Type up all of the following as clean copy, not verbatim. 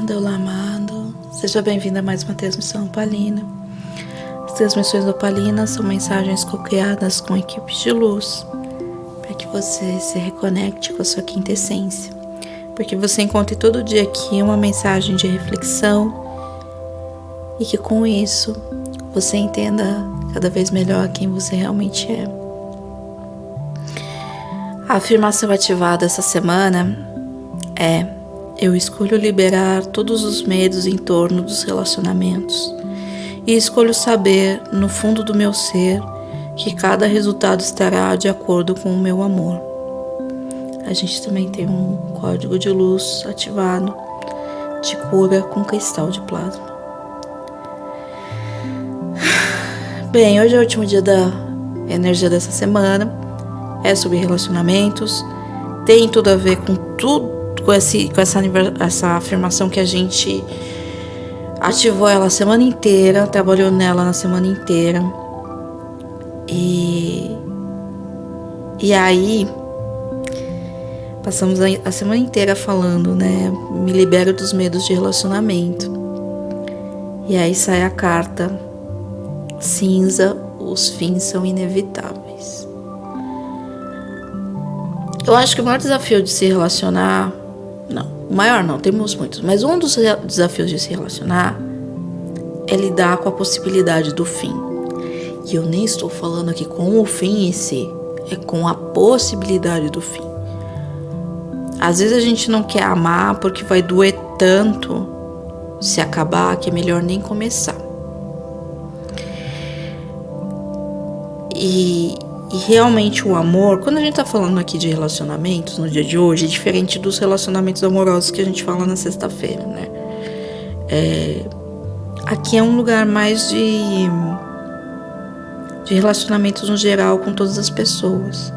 Olá amado, seja bem-vindo a mais uma transmissão opalina. As transmissões opalinas são mensagens co-criadas com equipes de luz, para que você se reconecte com a sua quinta essência, porque você encontre todo dia aqui uma mensagem de reflexão e que com isso você entenda cada vez melhor quem você realmente é. A afirmação ativada essa semana é: eu escolho liberar todos os medos em torno dos relacionamentos e escolho saber, no fundo do meu ser, que cada resultado estará de acordo com o meu amor. A gente também tem um código de luz ativado de cura com cristal de plasma. Bem, hoje é o último dia da energia dessa semana. É sobre relacionamentos. Tem tudo a ver com tudo. Com essa afirmação que a gente ativou ela a semana inteira, trabalhou nela na semana inteira. E aí, passamos a semana inteira falando, né? Me libero dos medos de relacionamento. E aí sai a carta cinza, os fins são inevitáveis. Eu acho que o maior desafio de se relacionar... Não, o maior não, temos muitos. Mas um dos desafios de se relacionar é lidar com a possibilidade do fim. E eu nem estou falando aqui com o fim em si, é com a possibilidade do fim. Às vezes a gente não quer amar porque vai doer tanto se acabar que é melhor nem começar. E realmente o amor, quando a gente tá falando aqui de relacionamentos no dia de hoje, é diferente dos relacionamentos amorosos que a gente fala na sexta-feira, né? Aqui é um lugar mais de relacionamentos no geral com todas as pessoas.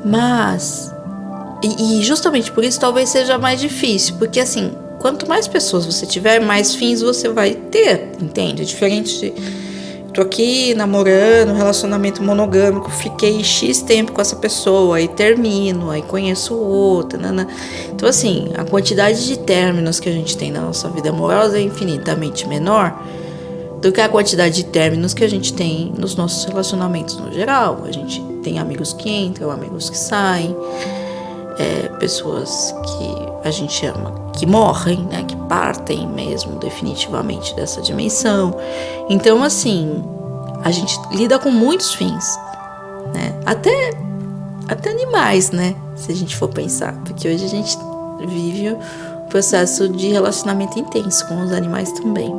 Mas, e justamente por isso talvez seja mais difícil, porque assim, quanto mais pessoas você tiver, mais fins você vai ter, entende? É diferente de... Tô aqui namorando, relacionamento monogâmico, fiquei X tempo com essa pessoa, aí termino, aí conheço outra, né? Então assim, a quantidade de términos que a gente tem na nossa vida amorosa é infinitamente menor do que a quantidade de términos que a gente tem nos nossos relacionamentos no geral. A gente tem amigos que entram, amigos que saem, pessoas que a gente ama que morrem, né, que partem mesmo definitivamente dessa dimensão. Então assim, a gente lida com muitos fins, né? Até animais, né, se a gente for pensar, porque hoje a gente vive um processo de relacionamento intenso com os animais também.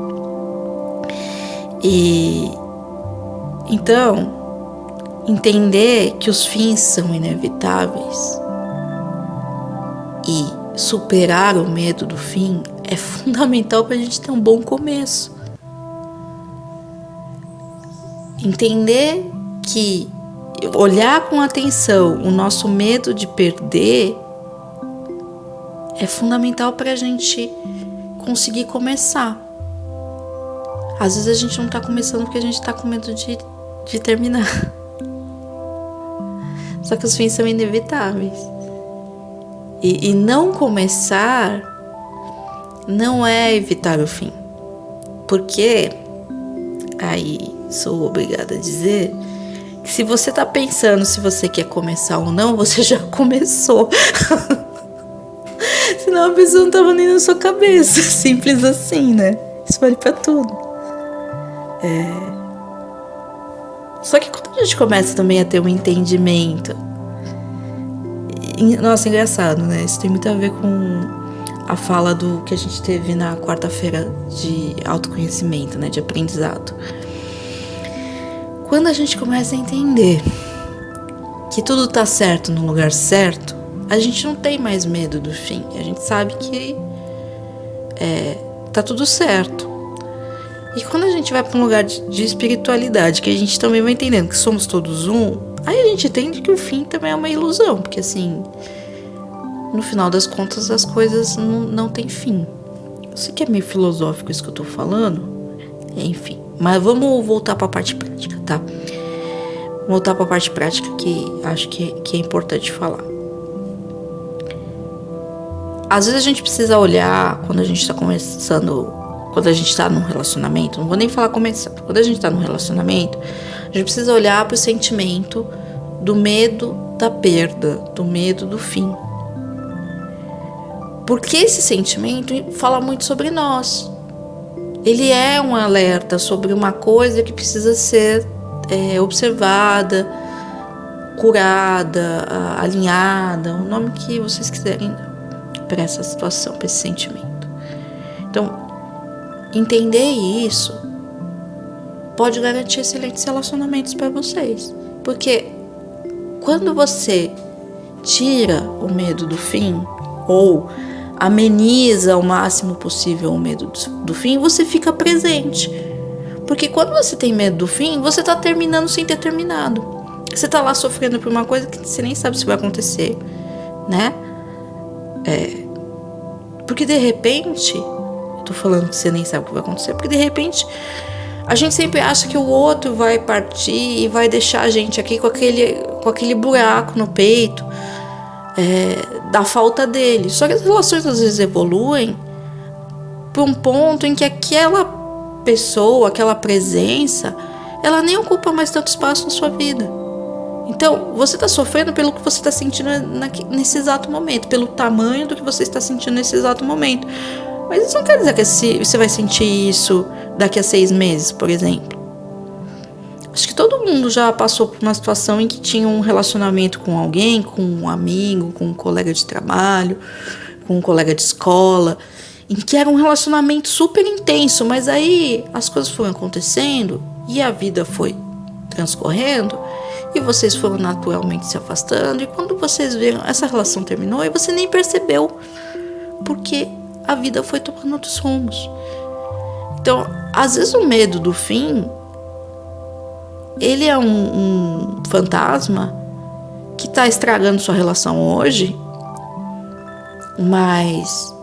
E então entender que os fins são inevitáveis e superar o medo do fim é fundamental para a gente ter um bom começo. Entender que olhar com atenção o nosso medo de perder é fundamental para a gente conseguir começar. Às vezes a gente não está começando porque a gente está com medo de terminar. Só que os fins são inevitáveis. E não começar não é evitar o fim. Porque, aí sou obrigada a dizer, que se você tá pensando se você quer começar ou não, você já começou. Senão a pessoa não tava nem na sua cabeça. Simples assim, né? Isso vale pra tudo. Só que quando a gente começa também a ter um entendimento... Nossa, engraçado, né? Isso tem muito a ver com a fala do que a gente teve na quarta-feira de autoconhecimento, né? De aprendizado. Quando a gente começa a entender que tudo tá certo no lugar certo, a gente não tem mais medo do fim. A gente sabe que tá tudo certo. E quando a gente vai para um lugar de espiritualidade, que a gente também vai entendendo que somos todos um, aí a gente entende que o fim também é uma ilusão, porque assim, no final das contas as coisas não têm fim. Eu sei que é meio filosófico isso que eu tô falando, enfim, mas vamos voltar para a parte prática, tá? Voltar para a parte prática que acho que é importante falar. às vezes a gente precisa olhar quando a gente tá começando, quando a gente tá num relacionamento, não vou nem falar começando, quando a gente tá num relacionamento, a gente precisa olhar pro sentimento do medo da perda, do medo do fim. Porque esse sentimento fala muito sobre nós. Ele é um alerta sobre uma coisa que precisa ser observada, curada, alinhada, o nome que vocês quiserem dar para essa situação, para esse sentimento. Então, entender isso pode garantir excelentes relacionamentos para vocês. Porque quando você tira o medo do fim, ou ameniza o máximo possível o medo do fim, você fica presente. Porque quando você tem medo do fim, você tá terminando sem ter terminado. Você tá lá sofrendo por uma coisa que você nem sabe se vai acontecer, né? Porque de repente, eu tô falando que você nem sabe o que vai acontecer, porque de repente a gente sempre acha que o outro vai partir e vai deixar a gente aqui com aquele buraco no peito, da falta dele. Só que as relações às vezes evoluem para um ponto em que aquela pessoa, aquela presença, ela nem ocupa mais tanto espaço na sua vida. Então, você está sofrendo pelo que você está sentindo nesse exato momento, pelo tamanho do que você está sentindo nesse exato momento. Mas isso não quer dizer que você vai sentir isso daqui a 6 meses, por exemplo. Acho que todo mundo já passou por uma situação em que tinha um relacionamento com alguém, com um amigo, com um colega de trabalho, com um colega de escola, em que era um relacionamento super intenso, mas aí as coisas foram acontecendo e a vida foi transcorrendo e vocês foram naturalmente se afastando, e quando vocês viram, essa relação terminou e você nem percebeu, porque a vida foi tomando outros rumos. Então, às vezes o medo do fim, ele é um fantasma que está estragando sua relação hoje, mas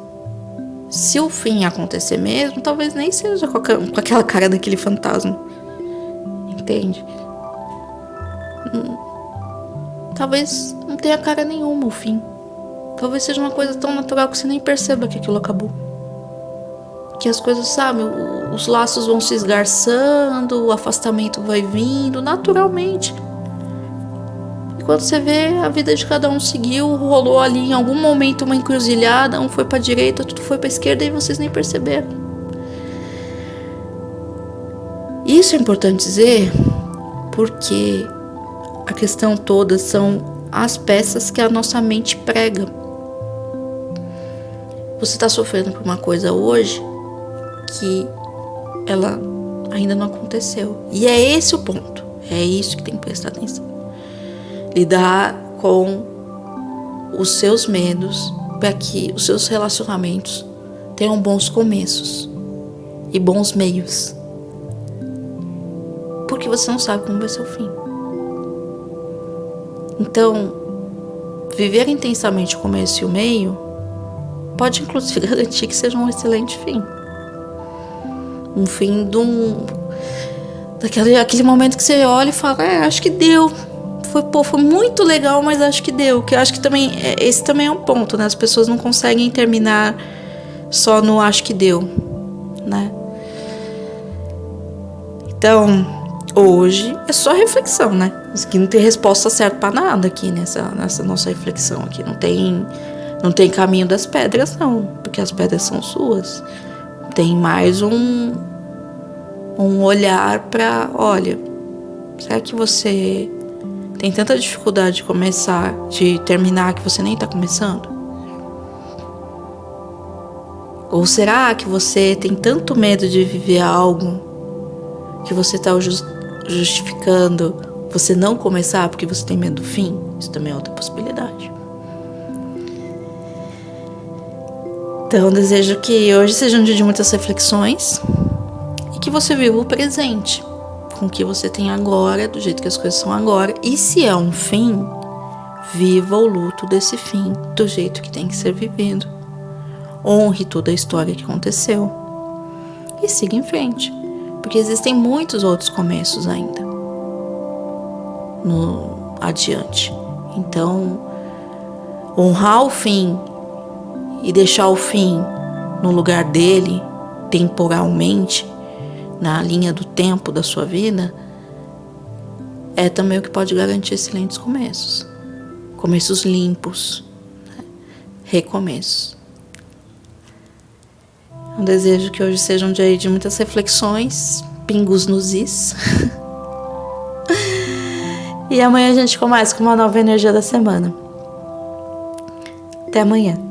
se o fim acontecer mesmo, talvez nem seja com aquela cara daquele fantasma. Entende? Talvez não tenha cara nenhuma o fim. Talvez seja uma coisa tão natural que você nem perceba que aquilo acabou. Que as coisas, sabe, os laços vão se esgarçando, o afastamento vai vindo naturalmente. E quando você vê, a vida de cada um seguiu, rolou ali em algum momento uma encruzilhada, um foi pra direita, outro foi pra esquerda e vocês nem perceberam. Isso é importante dizer porque a questão toda são as peças que a nossa mente prega. Você está sofrendo por uma coisa hoje que ela ainda não aconteceu. E é esse o ponto. É isso que tem que prestar atenção. Lidar com os seus medos para que os seus relacionamentos tenham bons começos e bons meios. Porque você não sabe como vai ser o fim. Então, viver intensamente o começo e o meio pode inclusive garantir que seja um excelente fim. Um fim daquele momento que você olha e fala, acho que deu. Foi muito legal, mas acho que deu. Que eu acho que também, esse também é um ponto, né? As pessoas não conseguem terminar só no acho que deu, né? Então, hoje é só reflexão, né? Que não tem resposta certa pra nada aqui nessa nossa reflexão aqui. Não tem caminho das pedras, não. Porque as pedras são suas. Tem mais um olhar pra, olha, será que você tem tanta dificuldade de começar, de terminar, que você nem tá começando? Ou será que você tem tanto medo de viver algo que você tá justificando você não começar porque você tem medo do fim? Isso também é outra possibilidade. Então, eu desejo que hoje seja um dia de muitas reflexões e que você viva o presente com o que você tem agora, do jeito que as coisas são agora. E se é um fim, viva o luto desse fim do jeito que tem que ser vivido. Honre toda a história que aconteceu e siga em frente, porque existem muitos outros começos ainda adiante. Então, honrar o fim e deixar o fim no lugar dele, temporalmente, na linha do tempo da sua vida, é também o que pode garantir excelentes começos. Começos limpos, né? Recomeços. Eu desejo que hoje seja um dia de muitas reflexões, pingos nos is. E amanhã a gente começa com uma nova energia da semana. Até amanhã.